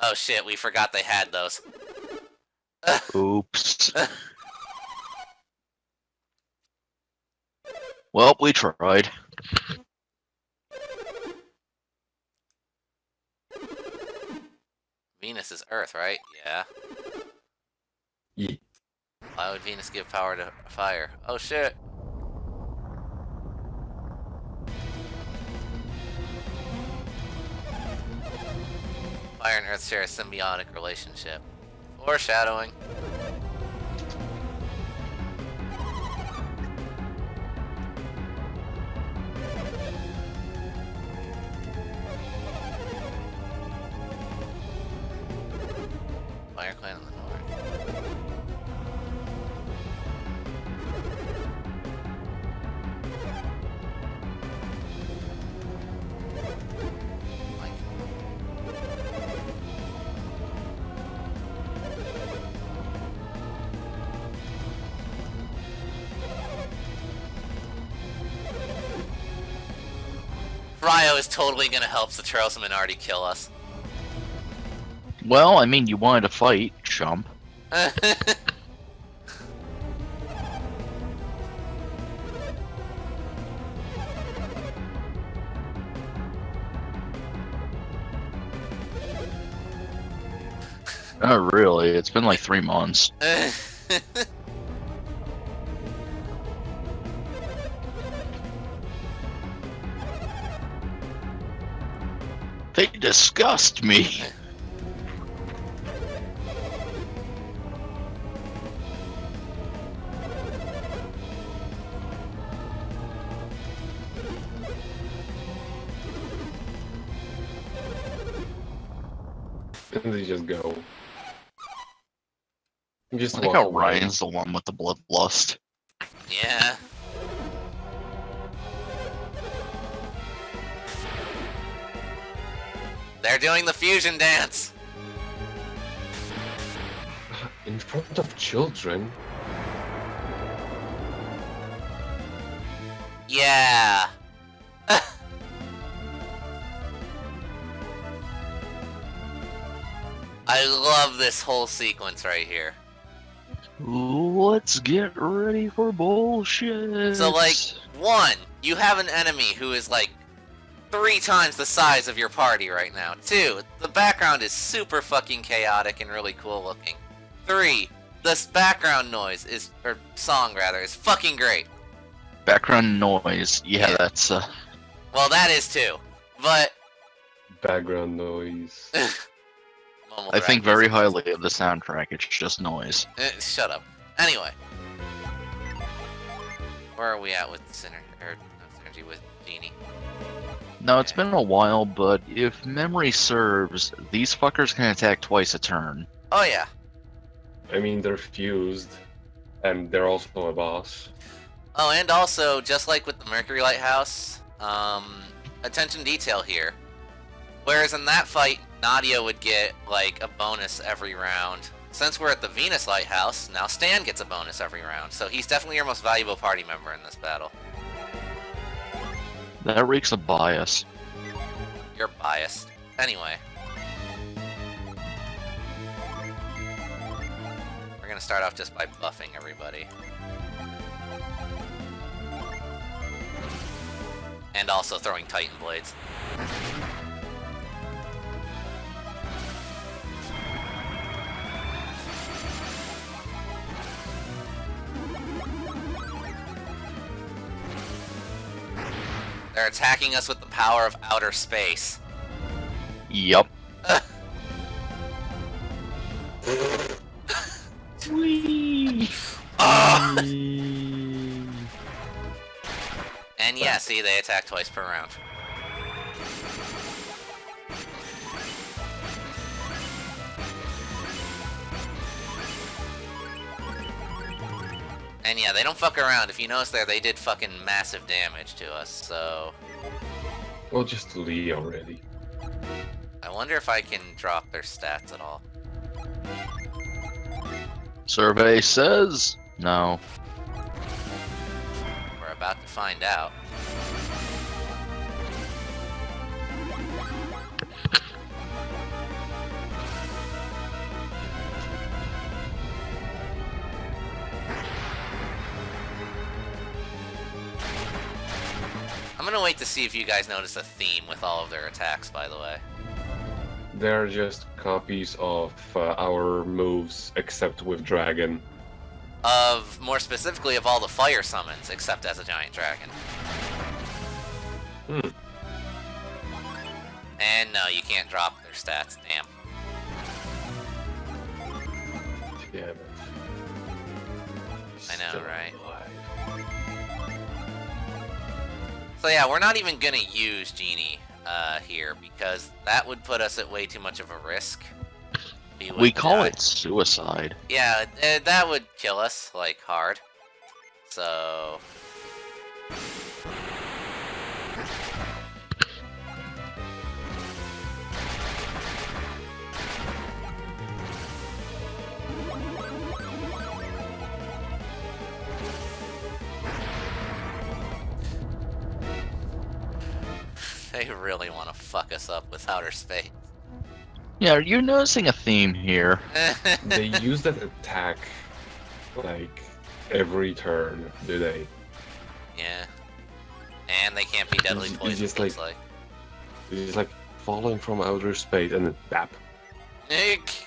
Oh shit, we forgot they had those. Oops. Well, we tried. Venus is Earth, right? Yeah. Yeah. Why would Venus give power to fire? Oh shit. Fire and Earth share a symbiotic relationship. Foreshadowing. Fire Clan in the north. Like, Ryo is totally gonna help Saturos and Minardi kill us. Well, I mean, you wanted to fight, chump. Not really. It's been like 3 months. They disgust me. And they just go. Just I think walk how away. Ryan's the one with the bloodlust. Yeah. They're doing the fusion dance. In front of children? Yeah. I love this whole sequence right here. Let's get ready for bullshit. So, like, one, you have an enemy who is like 3 times the size of your party right now. 2, the background is super fucking chaotic and really cool looking. 3, this background noise is, or song rather, is fucking great. Background noise. Yeah, Yeah. that's Well, that is too, but Background noise. mumble I think rap very music. highly of the soundtrack. It's just noise. Shut up. Anyway, where are we at with synergy with Genie? No, it's been a while, but if memory serves, these fuckers can attack twice a turn. Oh yeah. I mean, they're fused, and they're also a boss. Oh, and also, just like with the Mercury Lighthouse, attention detail here. Whereas in that fight, Nadia would get, like, a bonus every round. Since we're at the Venus Lighthouse, now Stan gets a bonus every round, so he's definitely your most valuable party member in this battle. That reeks of bias. You're biased. Anyway. We're gonna start off just by buffing everybody. And also throwing Titan Blades. They're attacking us with the power of outer space. Yup. Ah! And yeah, see, they attack twice per round. And yeah, they don't fuck around. If you notice there, they did fucking massive damage to us, so... Well, just Lee already. I wonder if I can drop their stats at all. Survey says no. We're about to find out. I'm gonna wait to see if you guys notice a theme with all of their attacks, by the way. They're just copies of our moves, except with dragon. More specifically, of all the fire summons, except as a giant dragon. Hmm. And no, you can't drop their stats, damn. Damn it. I know, Still right? alive. So yeah, we're not even gonna use Genie here, because that would put us at way too much of a risk. We call it suicide. Yeah, that would kill us, like, hard. So... They really want to fuck us up with outer space. Yeah, are you noticing a theme here? They use that attack, like, every turn, do they? Yeah. And they can't be deadly It's poisoned, just looks like- It's like falling from outer space and then bap. Nick!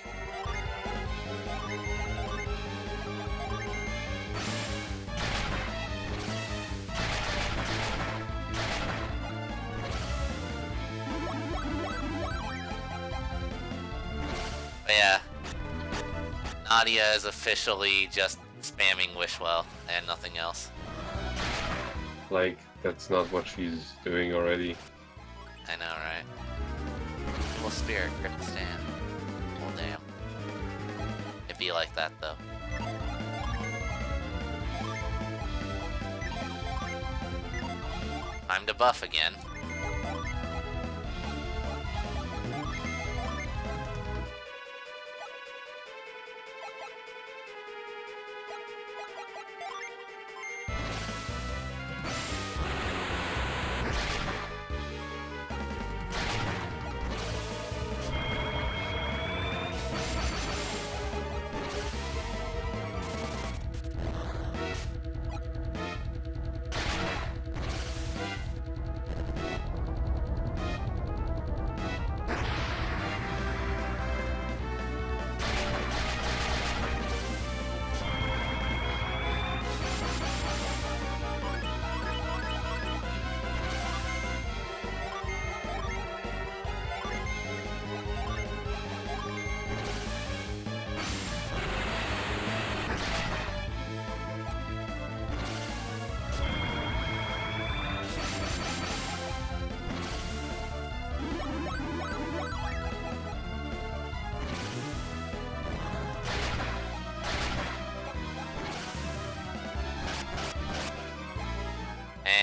But yeah. Nadia is officially just spamming Wishwell and nothing else. Like, that's not what she's doing already. I know, right? Well, Spirit, Crit Stand. Well, damn. It'd be like that, though. Time to buff again.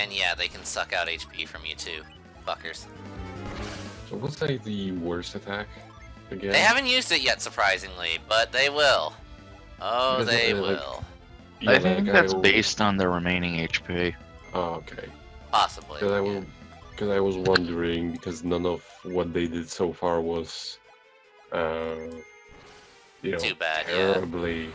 And yeah, they can suck out HP from you too, fuckers. So what's like the worst attack again? They haven't used it yet, surprisingly, but they will. Oh, Because they like- will. Yeah, I like think that's will- based on their remaining HP. Oh, okay. Possibly. Because I was wondering, because none of what they did so far was, Too bad, yeah. terribly.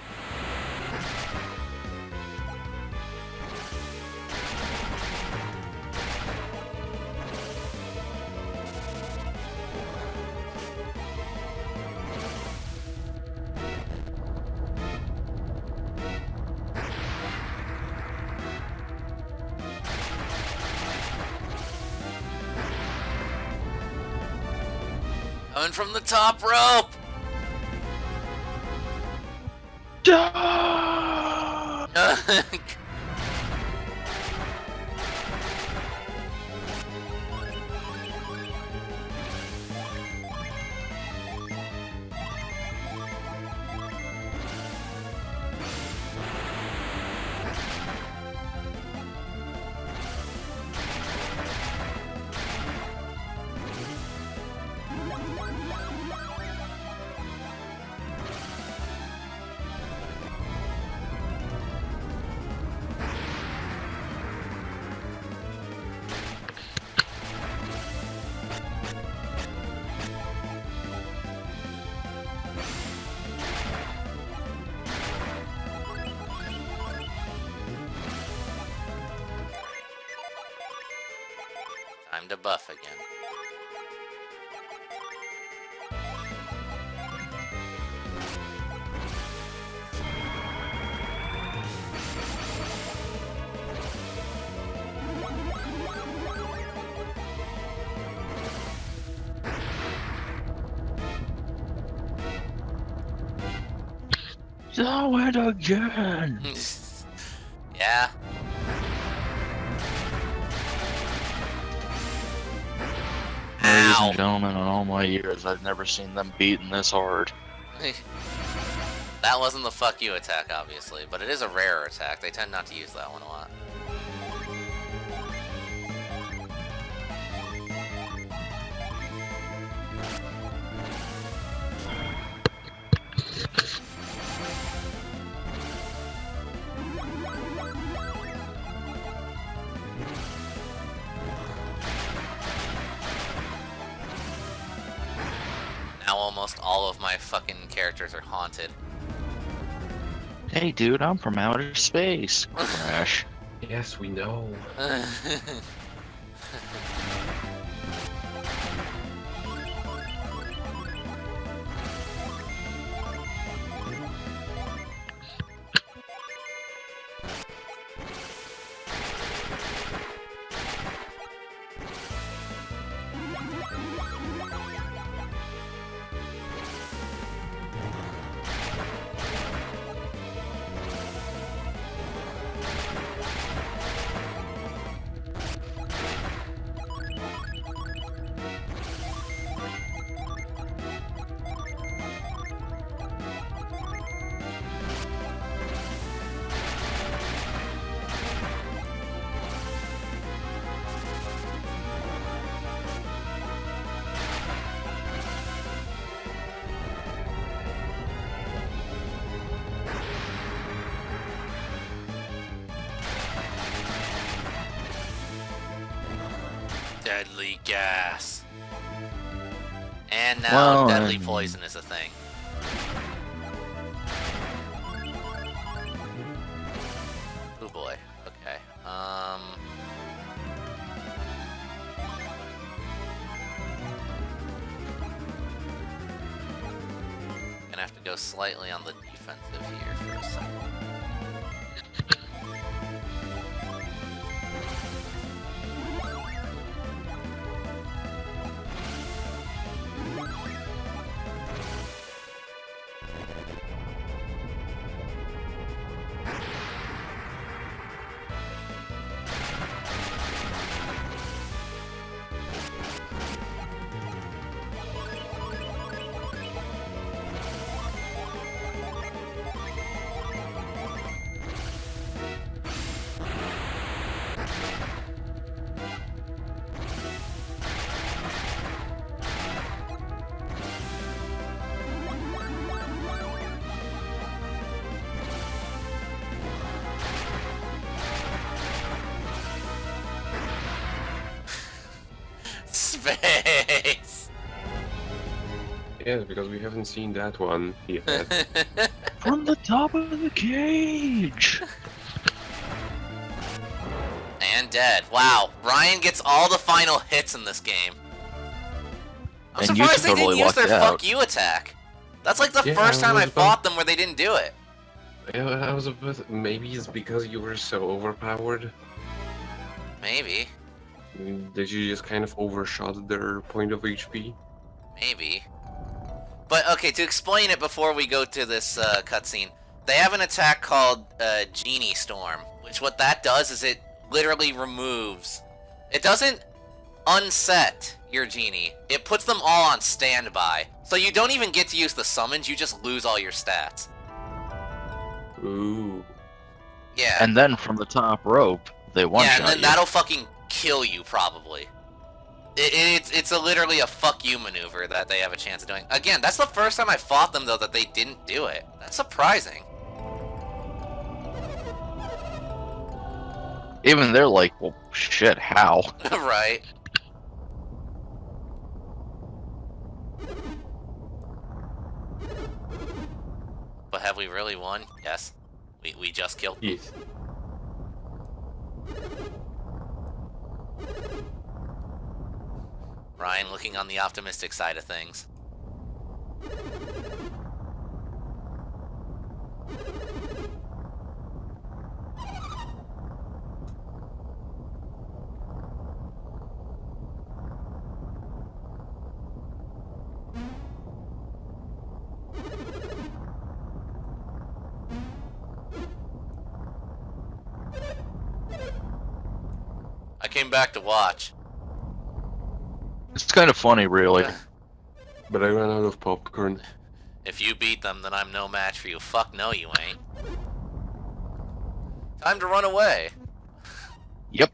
Coming from the top rope! Time to buff again. Do it again! Yeah. Ladies Ow. and gentlemen, in all my years, I've never seen them beaten this hard. That wasn't the fuck you attack, obviously, but it is a rare attack. They tend not to use that one a lot. Now almost all of my fucking characters are haunted. Hey dude, I'm from outer space. Crash. Yes, we know. Deadly gas. And now Well, deadly poison is a thing. Oh boy. Okay. Gonna have to go slightly on the defensive here for a second. face. Yeah, because we haven't seen that one yet. From the top of the cage! And dead. Wow, Ryan gets all the final hits in this game. I'm And you surprised they totally didn't use their lucked out. fuck you attack. That's like the Yeah, first I time I was fought them where they didn't do it. Yeah, I was a bit. Maybe it's because you were so overpowered. Maybe. Did you just kind of overshot their point of HP? Maybe. But okay, to explain it before we go to this cutscene, they have an attack called Genie Storm, which what that does is it literally removes. It doesn't unset your genie. It puts them all on standby. So you don't even get to use the summons, you just lose all your stats. Ooh. Yeah. And then from the top rope, they Yeah, one-shot and then you. that'll fucking kill you, probably. It's literally a fuck you maneuver that they have a chance of doing. Again, that's the first time I fought them, though, that they didn't do it. That's surprising. Even they're like, well, shit, how? Right. But have we really won? Yes. We just killed them. Yes. Ryan looking on the optimistic side of things. I came back to watch. It's kind of funny, really. But I ran out of popcorn. If you beat them, then I'm no match for you. Fuck no, you ain't. Time to run away. Yep.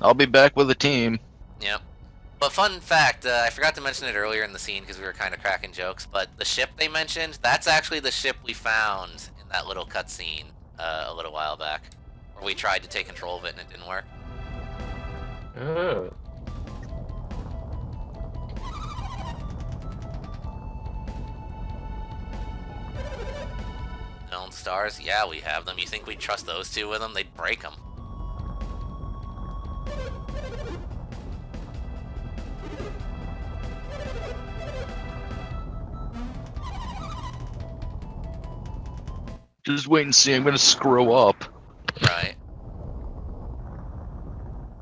I'll be back with the team. Yep. But fun fact, I forgot to mention it earlier in the scene because we were kind of cracking jokes, but the ship they mentioned, that's actually the ship we found in that little cutscene a little while back. Where we tried to take control of it and it didn't work. Ah. Known stars? Yeah, we have them. You think we'd trust those two with them? They'd break them. Just wait and see, I'm gonna screw up. Right.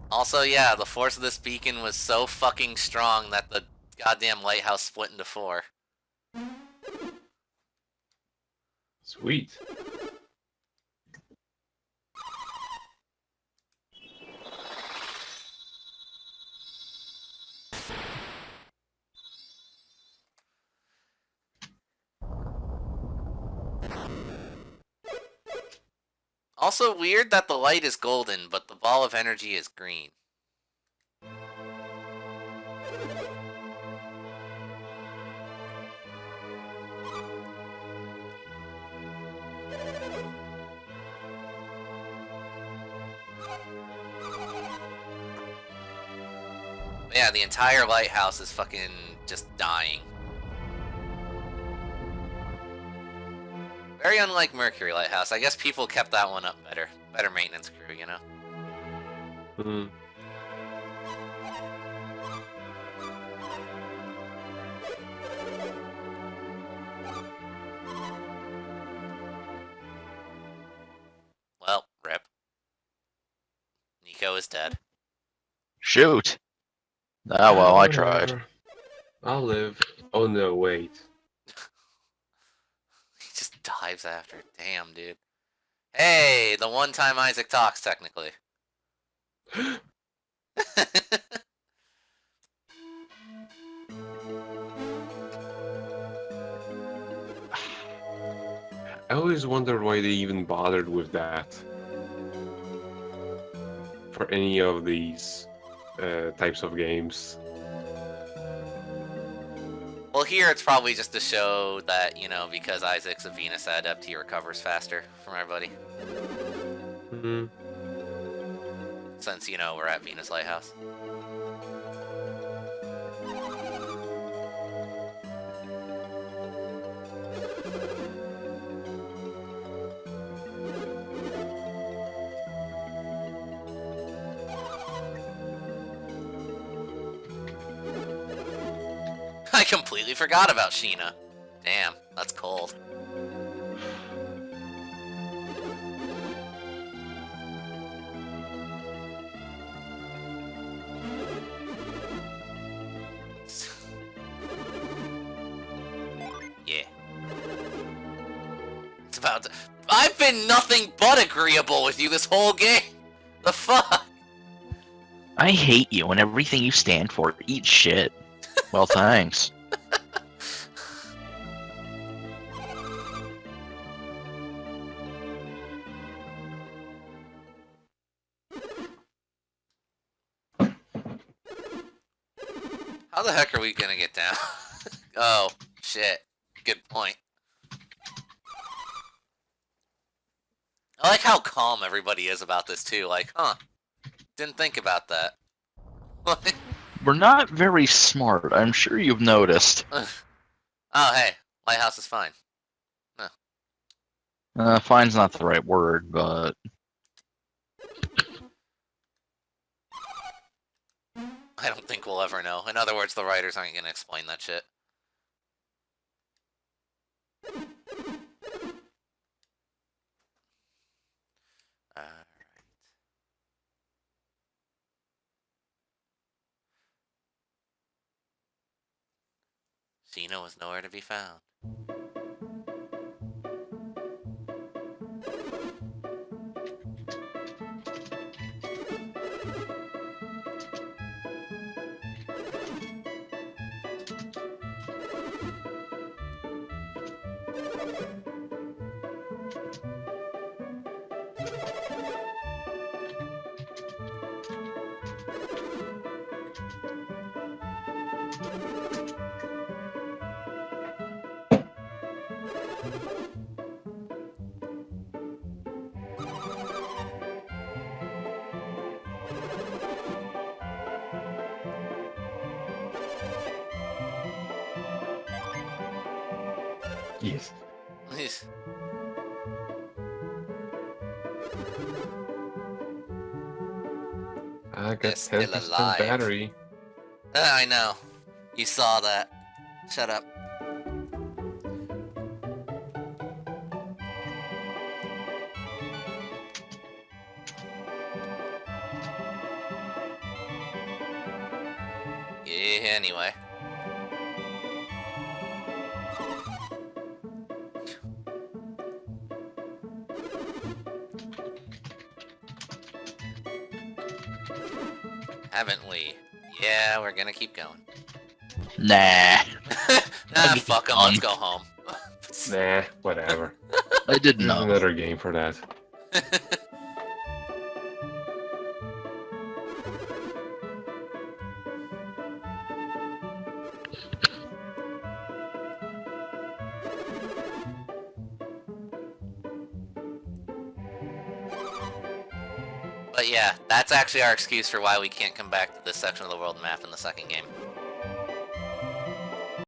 Also, yeah, the force of this beacon was so fucking strong that the goddamn lighthouse split into 4. Sweet. Also weird that the light is golden, but the ball of energy is green. But yeah, the entire lighthouse is fucking just dying. Very unlike Mercury Lighthouse. I guess people kept that one up better. Better maintenance crew, you know? Hmm. Well, rip. Nico is dead. Shoot. Ah, well, I tried. Whatever. I'll live. Oh no, wait. He just dives after it. Damn, dude. Hey, the one time Isaac talks, technically. I always wondered why they even bothered with that. For any of these types of games. Well, here it's probably just to show that, you know, because Isaac's a Venus adept, he recovers faster from everybody. Hmm. Mm-hmm. Since, you know, we're at Venus Lighthouse. I completely forgot about Sheena. Damn, that's cold. Yeah. It's about to... I've been nothing but agreeable with you this whole game! The fuck? I hate you and everything you stand for. Eat shit. Well, thanks. How the heck are we gonna get down? Oh, shit. Good point. I like how calm everybody is about this, too. Like, huh. Didn't think about that. We're not very smart. I'm sure you've noticed. Oh, hey. Lighthouse is fine. Fine's not the right word, but... I don't think we'll ever know. In other words, the writers aren't gonna explain that shit. Alright. Sheena was nowhere to be found. Yes. Please. I got They're still 10% alive. battery. I know. You saw that. Shut up. Yeah, anyway. Haven't we? Yeah, we're gonna keep going. Nah. Nah, fuck 'em, let's go home. Nah, whatever. I did There's not. another game for that. But yeah, that's actually our excuse for why we can't come back to this section of the world map in the second game.